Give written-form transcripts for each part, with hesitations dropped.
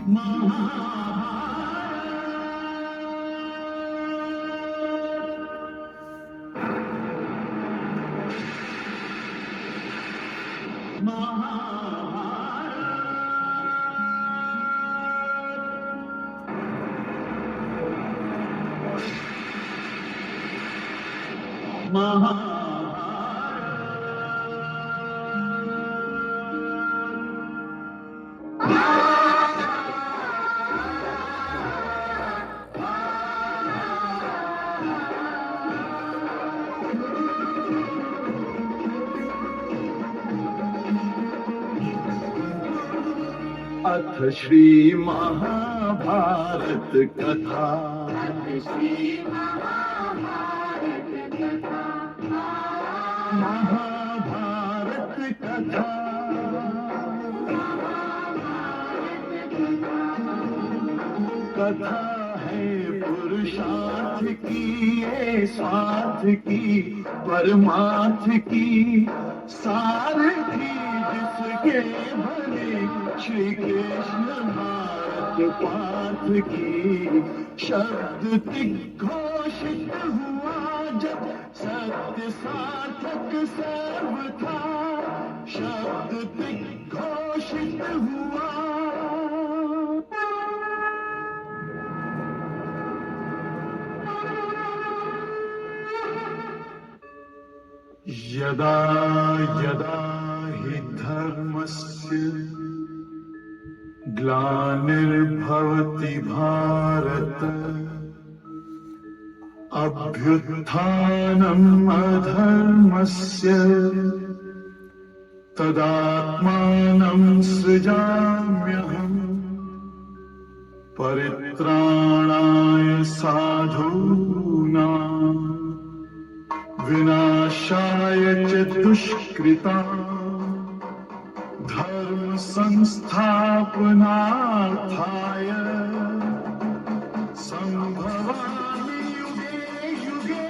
अथ श्री महाभारत कथा। महाभारत कथा कथा है पुरुषार्थ की, ये स्वार्थ की, परमार्थ की सारथी जिसके भले श्री कृष्ण भारत पाथ की। शब्द दिग्घोषित हुआ जब सत्य सार्थक सर्व था, शब्द दिग्घोषित हुआ। यदा यदा हि धर्मस्य ग्लानिर्भवति भारत, अभ्युत्थानम् अधर्मस्य तदात्मानं सृजाम्यहम्। परित्राणाय साधूनां विनाशाय च दुष्कृतां, धर्म संस्थापनार्थाय संभवामि युगे युगे।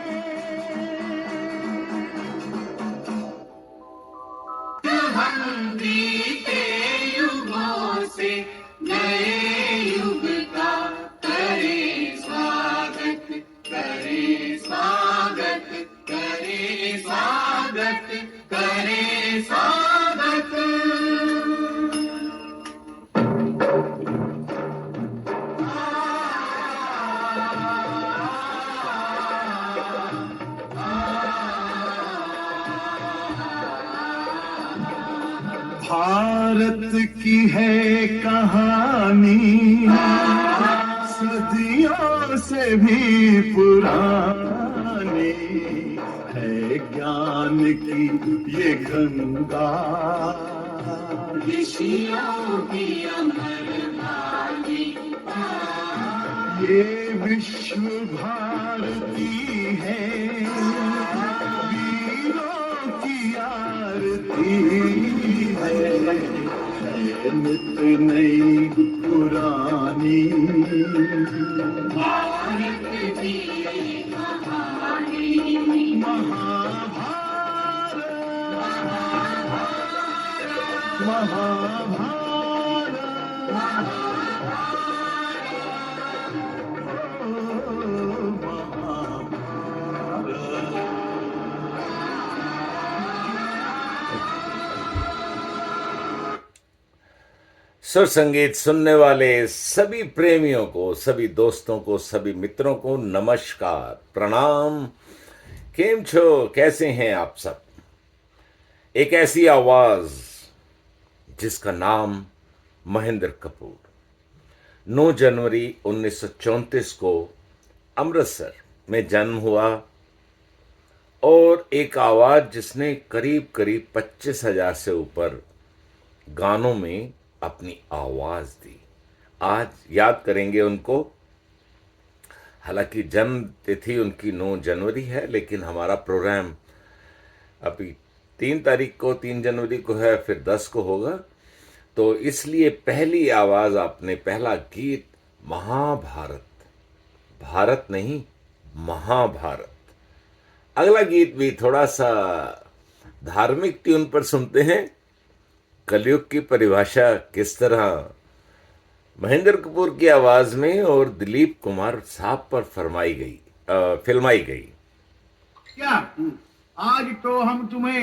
हम बीते युगों से नए युग का करे स्वागत, करे स्वागत, करे स्वागत, करे स्वागत। भारत की है कहानी सदियों से भी पुरानी, है ज्ञान की ये गंगा, ऋषियों की अमर वाणी। ये विश्व भारती है, वीरों की आरती है, नित नई पुरानी। भारत की कहानी महाभारत, महाभारत, सुर संगीत सुनने वाले सभी प्रेमियों को, सभी दोस्तों को, सभी मित्रों को नमस्कार, प्रणाम। केम छो, कैसे हैं आप सब। एक ऐसी आवाज जिसका नाम महेंद्र कपूर, 9 जनवरी 1934 को अमृतसर में जन्म हुआ, और एक आवाज जिसने करीब करीब 25,000 से ऊपर गानों में अपनी आवाज दी। आज याद करेंगे उनको। हालांकि जन्म तिथि उनकी 9 जनवरी है, लेकिन हमारा प्रोग्राम अभी 3 तारीख को, 3 जनवरी को है, फिर 10 को होगा, तो इसलिए पहली आवाज आपने, पहला गीत महाभारत, भारत नहीं महाभारत। अगला गीत भी थोड़ा सा धार्मिक ट्यून पर सुनते हैं। कलयुग की परिभाषा किस तरह महेंद्र कपूर की आवाज में और दिलीप कुमार साहब पर फिल्माई गई। क्या आज तो हम तुम्हें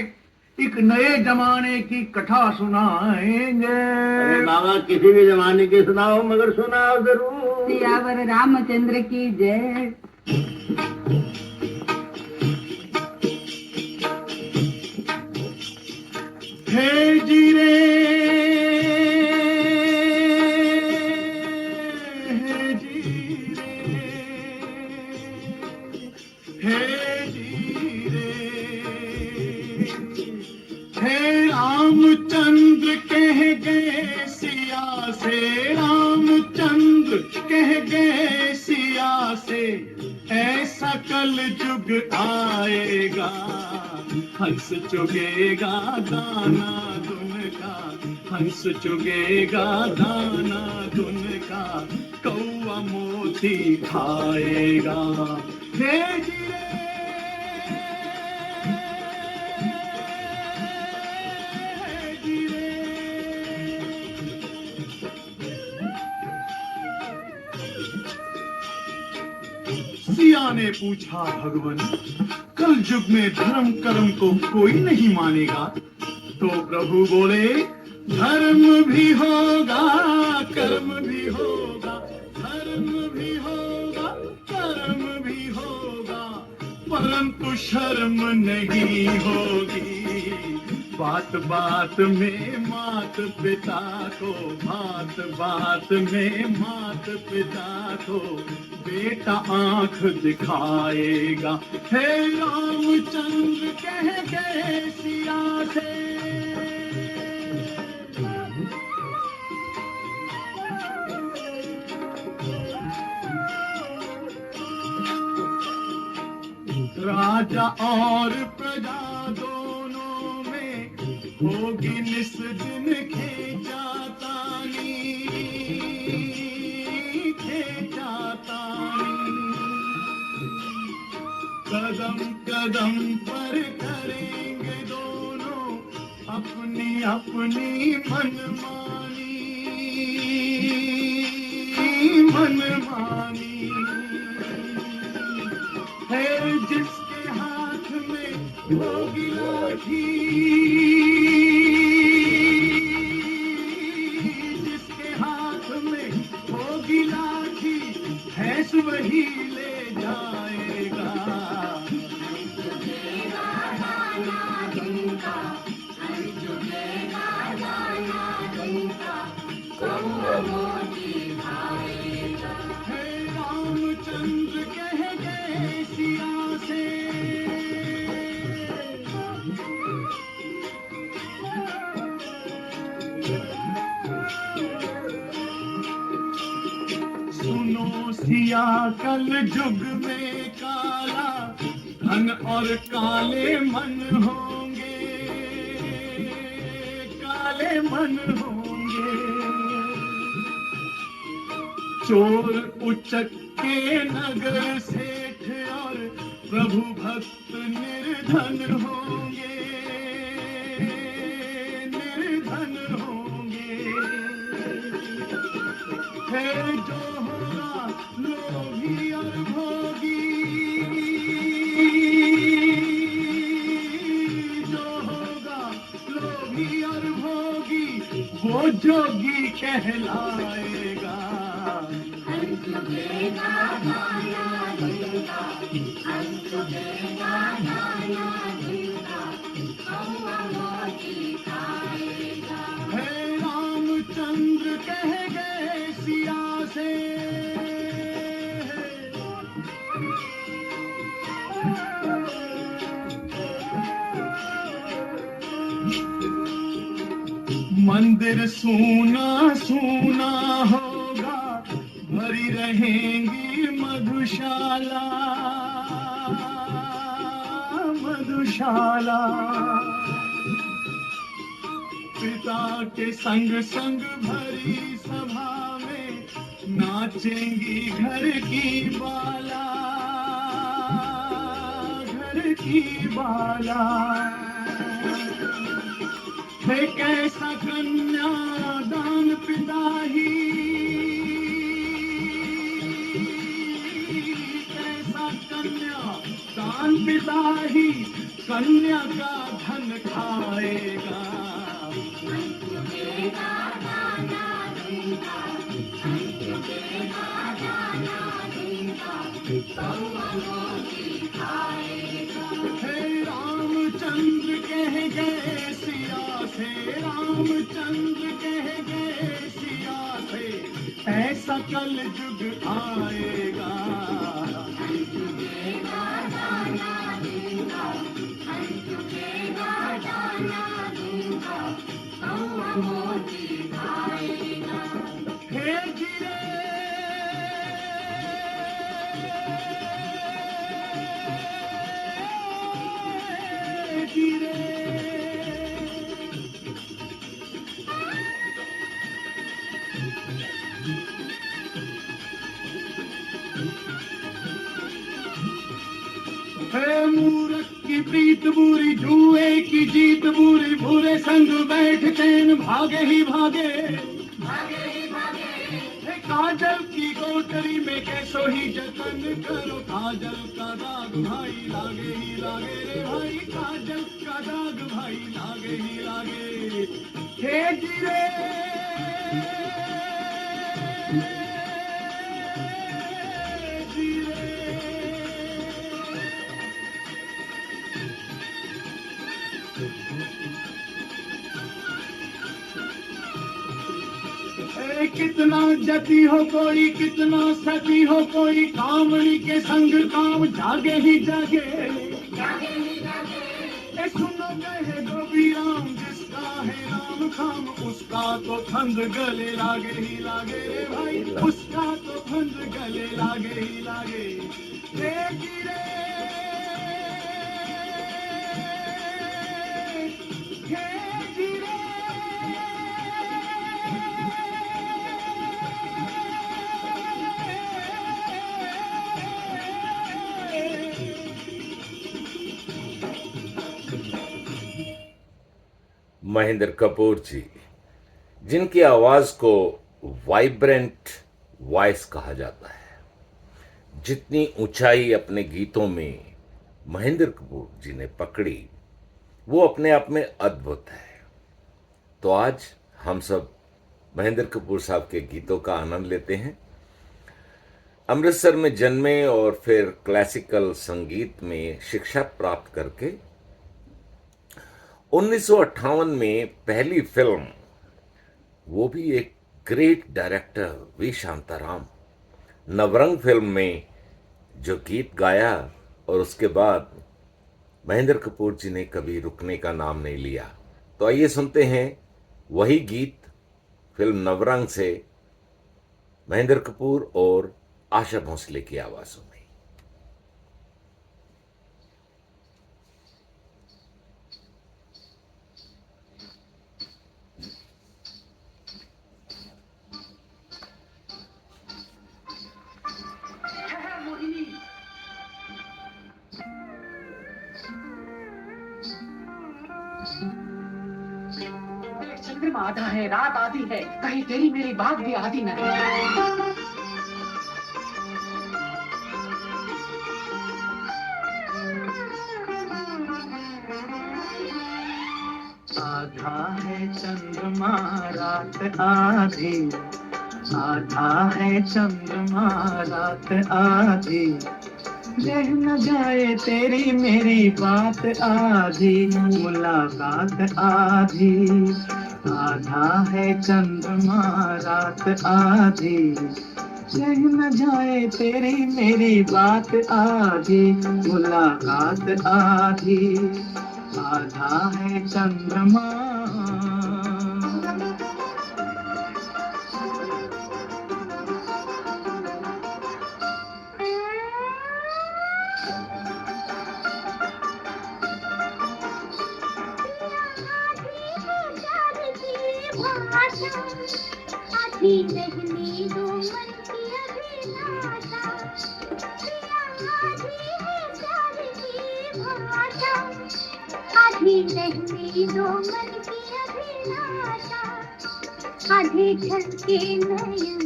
एक नए जमाने की कथा सुनाएंगे। अरे बाबा किसी भी जमाने की सुनाओ मगर सुनाओ जरूर। सियावर रामचंद्र की जय। हे जीरे हे जीरे हे जीरे हे रामचंद्र कह गए सिया से, रामचंद्र कह गए सिया से, ऐसा कल जुग आएगा, हंस चुगेगा दाना दुन का, हंस चुगेगा दाना दुन का, कौआ मोती खाएगा। हे जीरे सिया ने पूछा, भगवान कल युग में धर्म कर्म को कोई नहीं मानेगा? तो प्रभु बोले, धर्म भी होगा कर्म भी होगा, धर्म भी होगा कर्म भी होगा, परंतु शर्म नहीं होगी। बात बात में मात पिता को, बात बात में मात पिता को बेटा आंख दिखाएगा। हे रामचंद्र कह गए सिया से, राजा और प्रजा दोनों में होगी निस दिन खेचातानी, खेचातानी। कदम कदम पर करेंगे दोनों अपनी अपनी मनमानी, मनमानी। है जिसके हाथ में होगी लाठी, जिसके हाथ में होगी लाठी, भैंस वही ले जाएगा। हे रामचंद्र कह गए सिया से, सुनो सिया कल युग में काला धन और काले मन होंगे, काले मन होंगे। चोर उचक्के नगर सेठ और प्रभु भक्त निर्धन होंगे, निर्धन होंगे। है जो होगा लोभी और भोगी, जो होगा लोभी और भोगी, वो जोगी कहलाएगा। हे रामचंद्र कह गए सिया से, मंदिर सूना सूना होगा, भरी रहेंगी मधुशाला, मधुशाला। पिता के संग संग भरी सभा में नाचेंगी घर की बाला, घर की बाला। है कैसा कन्या दान पिता ही, पिता ही कन्या का धन खाएगा। हे रामचंद्र कह गए सिया से, रामचंद्र कह गए सिया से, ऐसा कल युग आएगा। हे गिरे गिरे है मूरख की प्रीत बुरी, जुए की जीत बुरी, बुरे संग बैठ चैन भागे ही भागे। है काजल की कोठरी में कैसो ही जतन करो, काजल का दाग भाई लागे ही लागे रे भाई, काजल का दाग भाई लागे ही लागे। हे गिरे कितना जति हो कोई, कितना सती हो कोई, कामड़ी के संग काम जागे ही जागे। ए सुनो कहे गोपी राम, जिसका है राम काम, उसका तो फंद गले लागे ही लागे रे भाई, उसका तो फंद गले लागे ही लागे। हे गिरे हे गिरे महेंद्र कपूर जी, जिनकी आवाज को वाइब्रेंट वॉइस कहा जाता है, जितनी ऊंचाई अपने गीतों में महेंद्र कपूर जी ने पकड़ी वो अपने आप में अद्भुत है। तो आज हम सब महेंद्र कपूर साहब के गीतों का आनंद लेते हैं। अमृतसर में जन्मे और फिर क्लासिकल संगीत में शिक्षा प्राप्त करके 1958 में पहली फिल्म, वो भी एक great director V Shantaram, Navrang film में जो गीत गाया, और उसके बाद महेंद्र कपूर जी ने कभी रुकने का नाम नहीं लिया। तो आइए सुनते हैं वही गीत फिल्म नवरंग से, महेंद्र कपूर और आशा भोसले की आवाजों में। चंद्रमा आधा है, रात आधी है, कहीं तेरी मेरी बात भी आधी नहीं। आधा है चंद्रमा रात आधी, आधा है चंद्रमा रात आधी, रह न जाए तेरी मेरी बात आधी, मुलाकात आधी। आधा है चंद्रमा रात आधी, रह न जाए तेरी मेरी बात आधी, मुलाकात आधी। आधा है चंद्रमा। आधी कहनी दो मन की अभिलाषा, आधी है प्यार की भाषा, आधी कहनी दो मन की अभिलाषा, आधे ढलके नयन,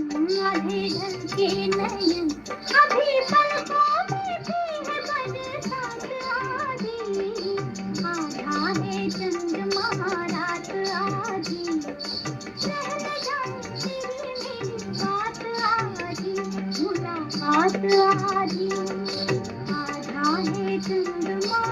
आधे ढलके नयन, अभी पलकों में भी है बरसात आधी, आधा है चंद्रमा।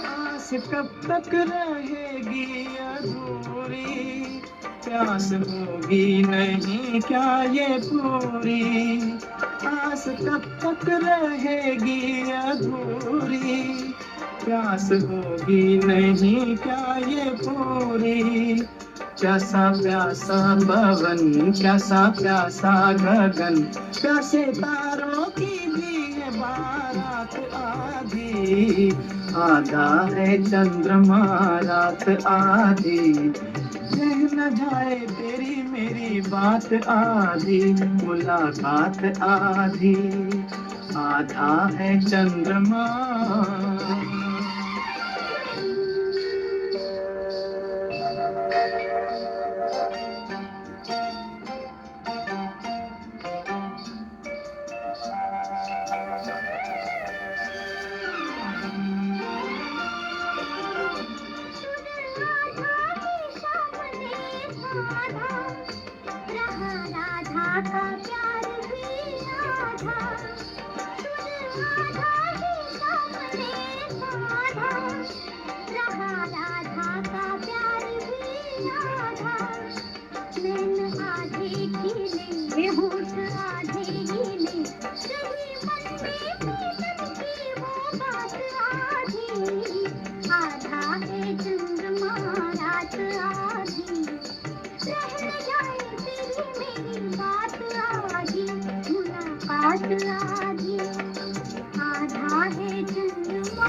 आस कब तक रहेगी अधूरी, प्यास होगी नहीं क्या ये पूरी। आस कब तक रहेगी अधूरी, प्यास होगी नहीं क्या ये पूरी। प्यासा प्यासा पवन, प्यासा प्यासा गगन, प्यासे तारों की भी है बारात आधी। आधा है चंद्रमा रात आधी, रह न जाए तेरी मेरी बात आधी, मुलाकात आधी। आधा है चंद्रमा। राधा का प्यार भी आधा, आधा ही सामने आधा, रहा राधा का प्यार भी आधा। नैन आधे खिले, होठ आधे हिले, रही मन में प्रीतम की वो बात आधी। आधा है चंद्रमा रात आधी, रह न जाए तेरी मेरी बात आधी, मुलाकात आधी। आधा है चंद्रमा।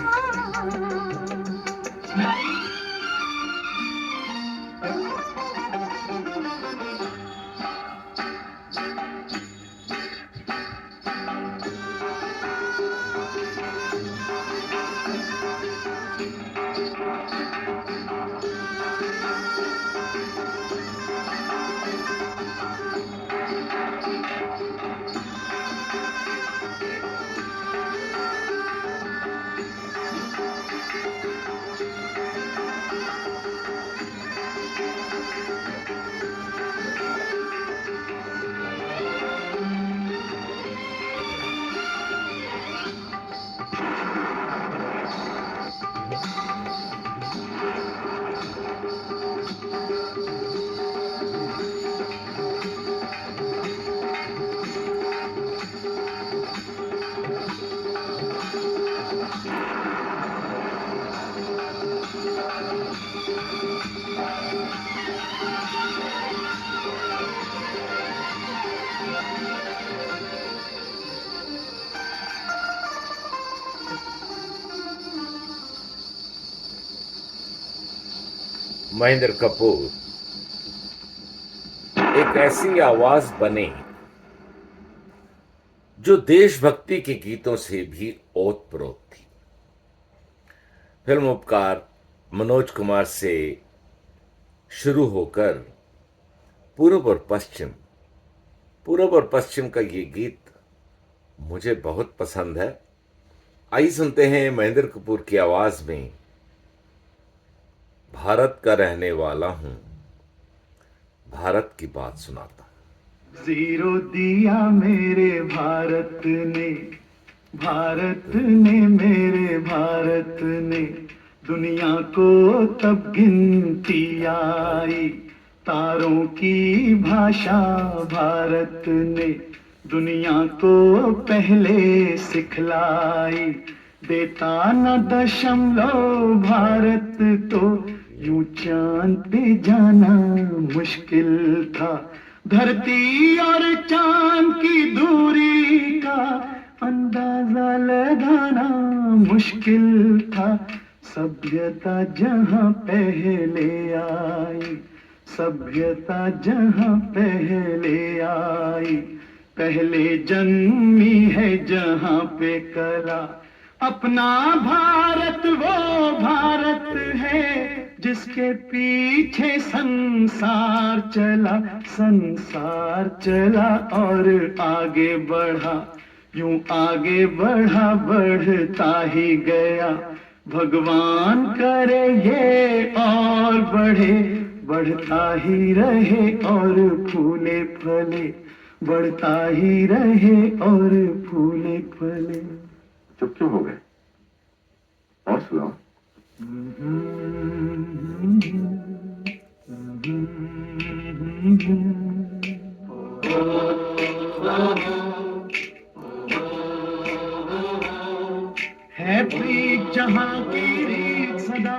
महेंद्र कपूर एक ऐसी आवाज बने जो देशभक्ति के गीतों से भी ओतप्रोत थी। फिल्म उपकार मनोज कुमार से शुरू होकर पूर्व और पश्चिम का ये गीत मुझे बहुत पसंद है। आइए सुनते हैं महेंद्र कपूर की आवाज में, भारत का रहने वाला हूं, भारत की बात सुनाता हूं। जीरो दिया मेरे भारत ने, भारत ने मेरे भारत ने, दुनिया को तब गिनती आई, तारों की भाषा भारत ने दुनिया को पहले सिखलाई। देता न दशमलव भारत तो यूं चांद पे जाना मुश्किल था। धरती और चांद की दूरी का अंदाजा लगाना मुश्किल था। सभ्यता जहां पहले आई, सभ्यता जहां पहले आई, पहले जन्मी है जहां पे कला। अपना भारत वो भारत है जिसके पीछे संसार चला, संसार चला और आगे बढ़ा, यूं आगे बढ़ा बढ़ता ही गया। भगवान करे ये और बढ़े, बढ़ता ही रहे और फूले फले, बढ़ता ही रहे और फूले फले। चुप क्यों हो गए? और सुनाओ। है प्रीत जहां की रीत सदा,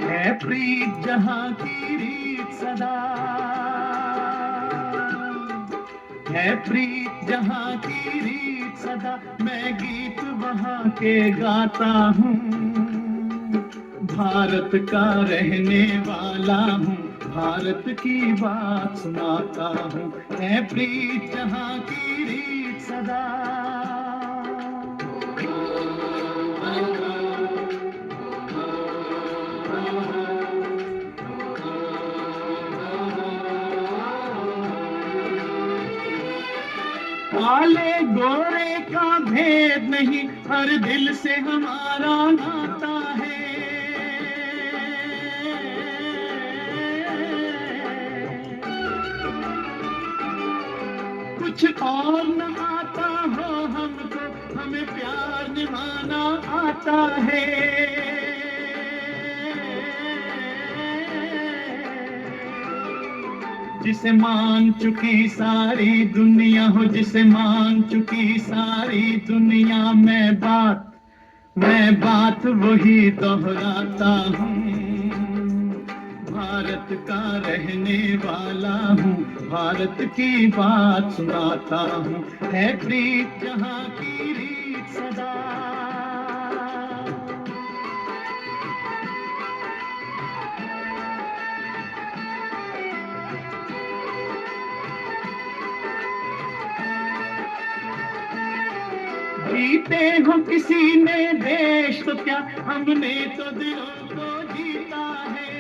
है प्रीत जहां की रीत सदा, है प्रीत जहां की रीत सदा। मैं गीत वहां के गाता हूँ, भारत का रहने वाला हूँ, भारत की बात सुनाता हूँ। है प्रीत जहां की रीत सदा। काले गोरे का भेद नहीं, हर दिल से हमारा नाता है। कुछ और न आता हो हमको, हमें प्यार निभाना आता है। जिसे मान चुकी सारी दुनिया हो, जिसे मान चुकी सारी दुनिया, मैं बात वही दोहराता हूँ। भारत का रहने वाला हूँ, भारत की बात सुनाता हूँ। है प्रीत जहाँ की रीत सदा। जीते हो किसी ने देश तो क्या, हमने तो दिलों को जीता है।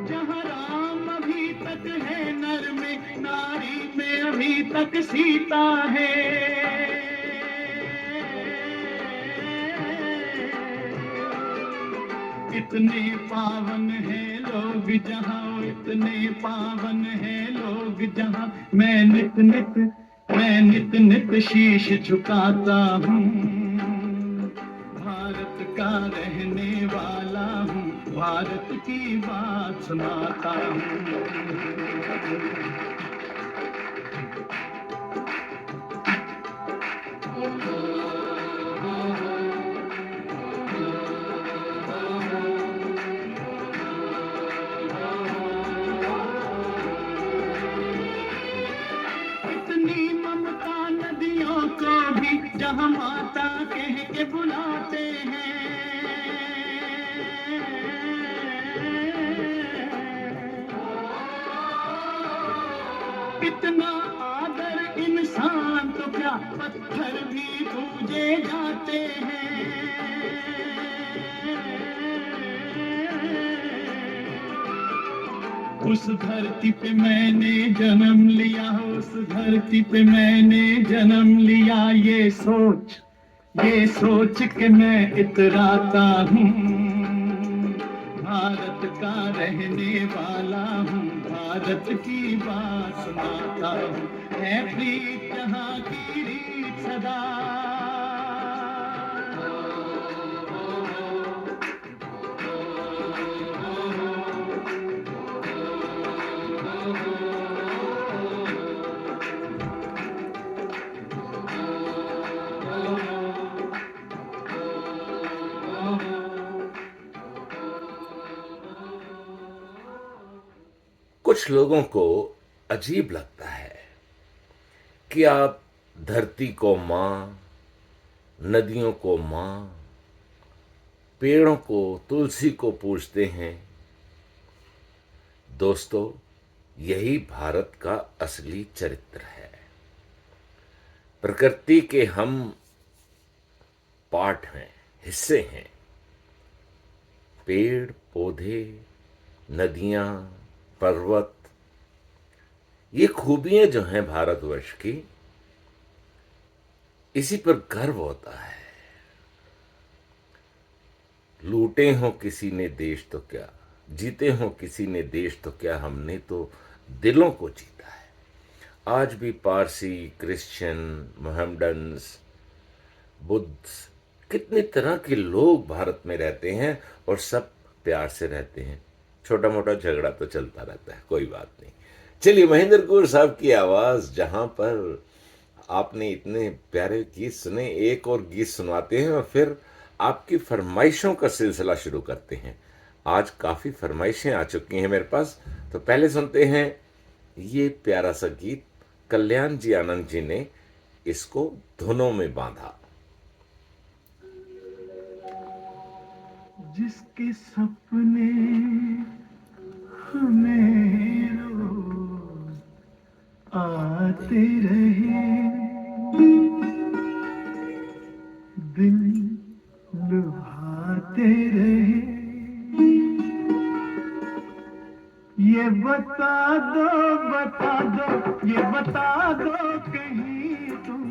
जहाँ राम अभी तक है नर में, नारी में अभी तक सीता है। इतने पावन है लोग जहाँ, इतने पावन है लोग जहाँ, मैं नित नित शीश झुकाता हूँ। भारत का रहने वाला हूँ, भारत की बात सुनाता हूँ। जहाँ माता कह के बुलाते हैं, कितना आदर इंसान तो क्या, पत्थर भी पूजे जाते हैं। उस धरती पे मैंने जन्म लिया, उस धरती पे मैंने जन्म लिया। ये सोच के मैं इतराता हूँ। भारत का रहने वाला हूँ, भारत की बात सुनाता हूँ। है प्रीत जहाँ की रीत सदा। कुछ लोगों को अजीब लगता है कि आप धरती को माँ, नदियों को माँ, पेड़ों को, तुलसी को पूजते हैं। दोस्तों, यही भारत का असली चरित्र है। प्रकृति के हम पार्ट हैं, हिस्से हैं। पेड़ पौधे, नदियां, पर्वत, ये खूबियां जो हैं भारतवर्ष की, इसी पर गर्व होता है। लूटे हो किसी ने देश तो क्या, जीते हो किसी ने देश तो क्या, हमने तो दिलों को जीता है। आज भी पारसी, क्रिश्चियन, मोहम्मडन्स, बुद्ध, कितने तरह के लोग भारत में रहते हैं और सब प्यार से रहते हैं। छोटा मोटा झगड़ा तो चलता रहता है, कोई बात नहीं। चलिए, महेंद्र कौर साहब की आवाज जहां पर आपने इतने प्यारे गीत सुने, एक और गीत सुनवाते हैं और फिर आपकी फरमाइशों का सिलसिला शुरू करते हैं। आज काफी फरमाइशें आ चुकी हैं मेरे पास, तो पहले सुनते हैं ये प्यारा सा गीत। कल्याण जी आनंद जी ने इसको धुनों में बांधा। जिसके सपने हमें रोज आते रहे, दिल लुभाते रहे, ये बता दो, ये बता दो कहीं तुम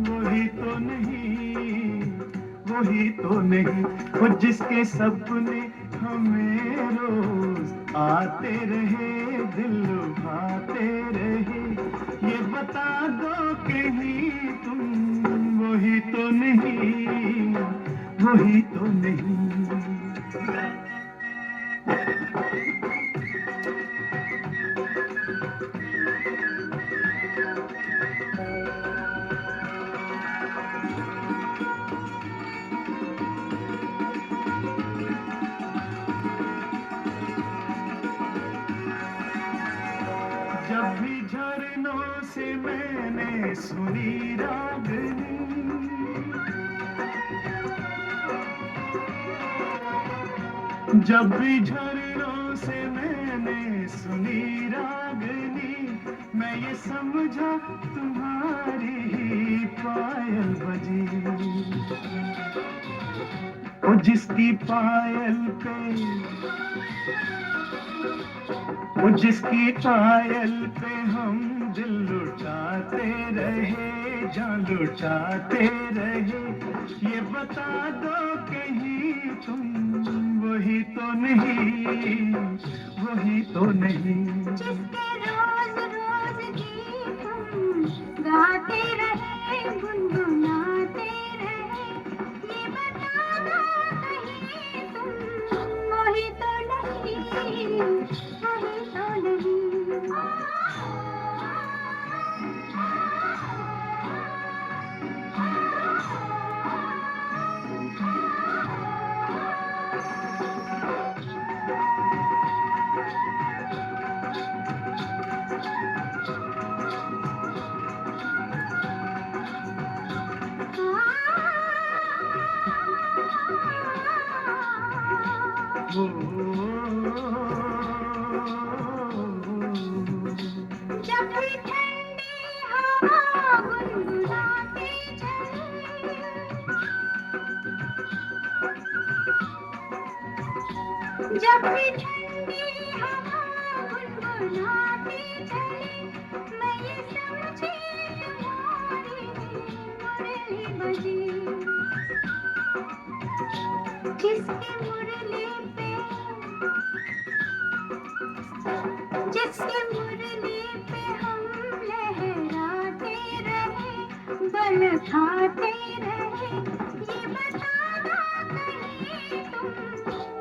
वही तो नहीं, वही तो नहीं, वो जिसके सपने हमें रोज आते रहे, दिल लुभाते रहे, ये बता दो कहीं तुम वही तो नहीं, वही तो नहीं। जब भी झरनों से मैंने सुनी रागनी, जब भी झरनों से मैंने सुनी रागनी, मैं ये समझा तुम्हारी ही पायल बजी। ओ जिसकी पायल पे, वो जिसकी पायल पे हम दिल लुटाते रहे, जान लुटाते रहे, ये बता दो कहीं तुम वही तो नहीं, वही तो नहीं। जिसके रोज रोज गीत हम गाते रहे, गुनगुनाते रहे, ये बता दो कहीं तुम वही तो नहीं, वही तो नहीं। जब भी ठंडी हवा गुनगुनाते चले, जब भी ठंडी हवा गुनगुनाते चले, मैं ये समझी तुम्हारी मुरली बजी। जिसकी मुरली पे, जिसकी मुरली पे हम लहराते रहे, बल खाते रहे, ये बता दो कहीं तुम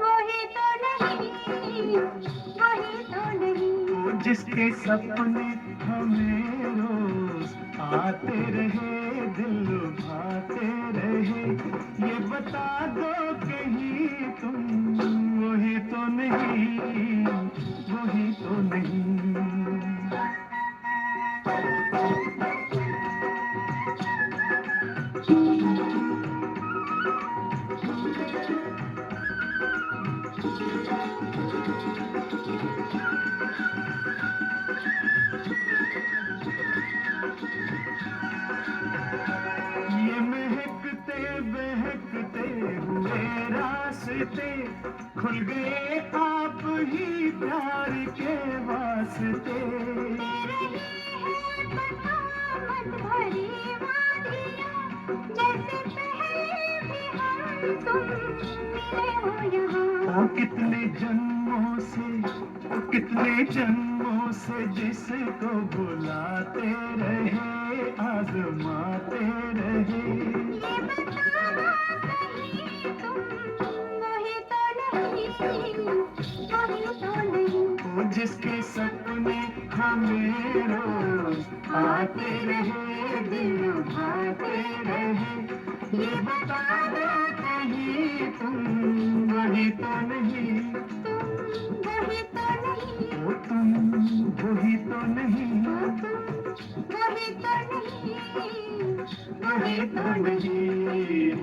वही तो नहीं, वही तो नहीं। वो जिसके सपने हमें रोज आते रहे, दिल लुभाते रहे, ये बता दो कहीं तुम वही तो नहीं, वही तो नहीं। ये महकते बहकते हुए रास्ते खुल गए आप ही प्यार के वास्ते। भरी वादियाँ जैसे पहले भी हम तुम मिले हो यहाँ। ओ कितने जन्मों से जिसको बुलाते रहे आजमाते रहे। ये बताओ कहीं तुम वही तो नहीं, वही तो नहीं। ओ जिसके सपने हमें रोज आते रहे दिल भाते रहे। ये बता दो कहीं तुम वही तो नहीं, वही तो नहीं, ओ तुम वही तो नहीं, वही तो नहीं, वही तो नहीं।